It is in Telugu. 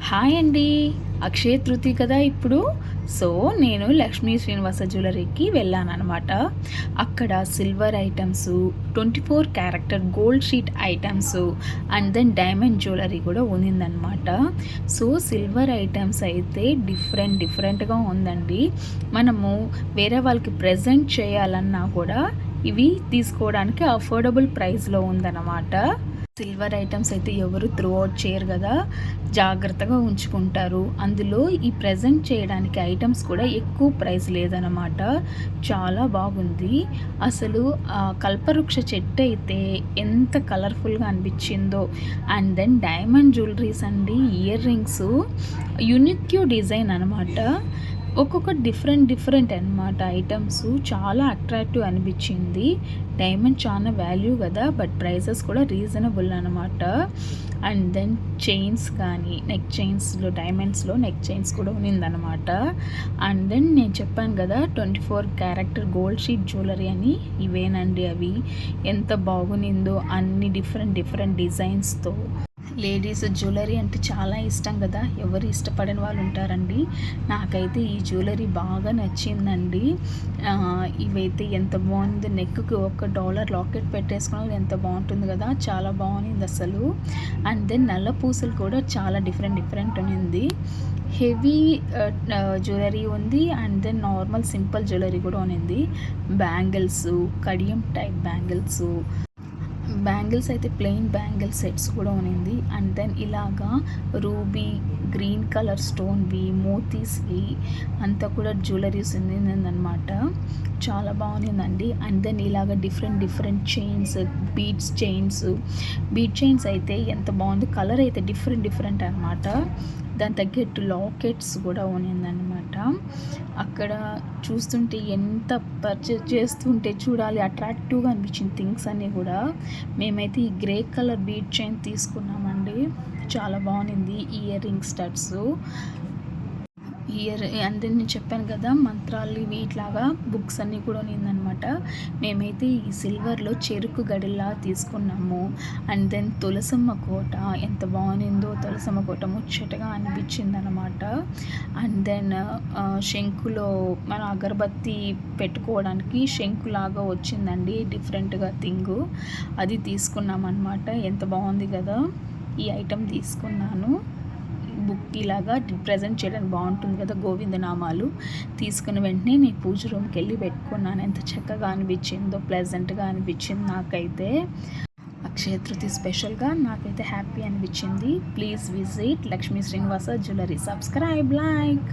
హాయ్ అండి. అక్షయ తృతీయ కదా ఇప్పుడు. సో, నేను లక్ష్మీ శ్రీనివాస జ్యువెలరీకి వెళ్ళాననమాట. అక్కడ silver items, 24 character gold sheet items and then diamond jewellery కూడా ఉన్నిందనమాట. సో, సిల్వర్ ఐటమ్స్ అయితే డిఫరెంట్‌గా ఉందండి. మనము వేరే వాళ్ళకి ప్రెజెంట్ చేయాలన్నా కూడా ఇవి తీసుకోవడానికి అఫోర్డబుల్ ప్రైస్‌లో ఉందన్నమాట. సిల్వర్ ఐటమ్స్ అయితే ఎవరు త్రో అవుట్ చేయరు కదా, జాగ్రత్తగా ఉంచుకుంటారు. అందులో ఈ ప్రెజెంట్ చేయడానికి ఐటమ్స్ కూడా ఎక్కువ ప్రైస్ లేదనమాట. చాలా బాగుంది. అసలు కల్పవృక్ష చెట్టు అయితే ఎంత కలర్ఫుల్గా అనిపించిందో. అండ్ దెన్ డైమండ్ జ్యువెలరీస్ అండి, ఇయర్ రింగ్స్ యునిక్ డిజైన్ అనమాట. ఒక్కొక్క డిఫరెంట్ అనమాట. ఐటమ్స్ చాలా అట్రాక్టివ్ అనిపించింది. డైమండ్ చాలా వాల్యూ కదా, బట్ ప్రైసెస్ కూడా రీజనబుల్ అనమాట. అండ్ దెన్ చైన్స్ కానీ, నెక్ చైన్స్లో డైమండ్స్లో నెక్ చైన్స్ కూడా ఉన్నిందనమాట. అండ్ దెన్ నేను చెప్పాను కదా 24 క్యారెక్టర్ గోల్డ్ షీట్ జ్యువెలరీ అని, ఇవేనండి అవి. ఎంత బాగునిందో, అన్ని డిఫరెంట్ డిజైన్స్తో. లేడీస్ జ్యువెలరీ అంటే చాలా ఇష్టం కదా, ఎవరు ఇష్టపడని వాళ్ళు ఉంటారండి. నాకైతే ఈ జ్యువెలరీ బాగా నచ్చిందండి. ఇవైతే ఎంత బాగుంది, నెక్కి $1 లాకెట్ పెట్టేసుకుని ఎంత బాగుంటుంది కదా, చాలా బాగుంది అసలు. అండ్ దెన్ నల్ల పూసలు కూడా చాలా డిఫరెంట్ ఉన్నింది. హెవీ జ్యువెలరీ ఉంది and then normal simple jewellery కూడా ఉన్నింది. బ్యాంగిల్స్, కడియం టైప్ బ్యాంగిల్స్ అయితే ప్లెయిన్ బ్యాంగిల్ సెట్స్ కూడా ఉన్నింది. అండ్ దెన్ ఇలాగా రూబీ గ్రీన్ కలర్ స్టోన్వి, మోతీస్వి అంతా కూడా జ్యువెలరీస్ ఉన్నిందనమాట. చాలా బాగుందండి. అండ్ దెన్ ఇలాగ డిఫరెంట్ చైన్స్, బీడ్ చైన్స్ అయితే ఎంత బాగుంది. కలర్ అయితే డిఫరెంట్ అనమాట. దాని తగ్గట్టు లాకెట్స్ కూడా ఉన్నిందనమాట. అక్కడ చూస్తుంటే ఎంత పర్చేస్ చేస్తుంటే చూడాలి అట్రాక్టివ్గా అనిపించింది థింగ్స్ అన్నీ కూడా. మేమైతే ఈ గ్రే కలర్ బీడ్ చైన్ తీసుకున్నామండి, చాలా బాగుంది. Ear ring studs, and then నేను చెప్పాను కదా మంత్రాలు వీటిలాగా బుక్స్ అన్నీ కూడా ఉన్నిందనమాట. మేమైతే ఈ సిల్వర్లో చెరుకు గడిలా తీసుకున్నాము. అండ్ దెన్ తులసమ్మ కోట ఎంత బాగుందో, తులసమ్మ కోట ముచ్చటగా అనిపించింది అనమాట. అండ్ దెన్ శంకులో మన అగరబత్తి పెట్టుకోవడానికి శంకులాగా వచ్చిందండి, డిఫరెంట్గా థింగు. అది తీసుకున్నాం అనమాట. ఎంత బాగుంది కదా, ఈ ఐటెం తీసుకున్నాను. బుక్ ఇలాగా ప్రజెంట్ చేయడానికి బాగుంటుంది కదా, గోవిందనామాలు తీసుకున్న వెంటనే నేను పూజ రూమ్కి వెళ్ళి పెట్టుకున్నాను. ఎంత చక్కగా అనిపించిందో, ప్లెజెంట్గా అనిపించింది నాకైతే. అక్షయ తృతీయ స్పెషల్గా నాకైతే హ్యాపీ అనిపించింది. Please visit Lakshmi Srinivasa jewellery. Subscribe, like.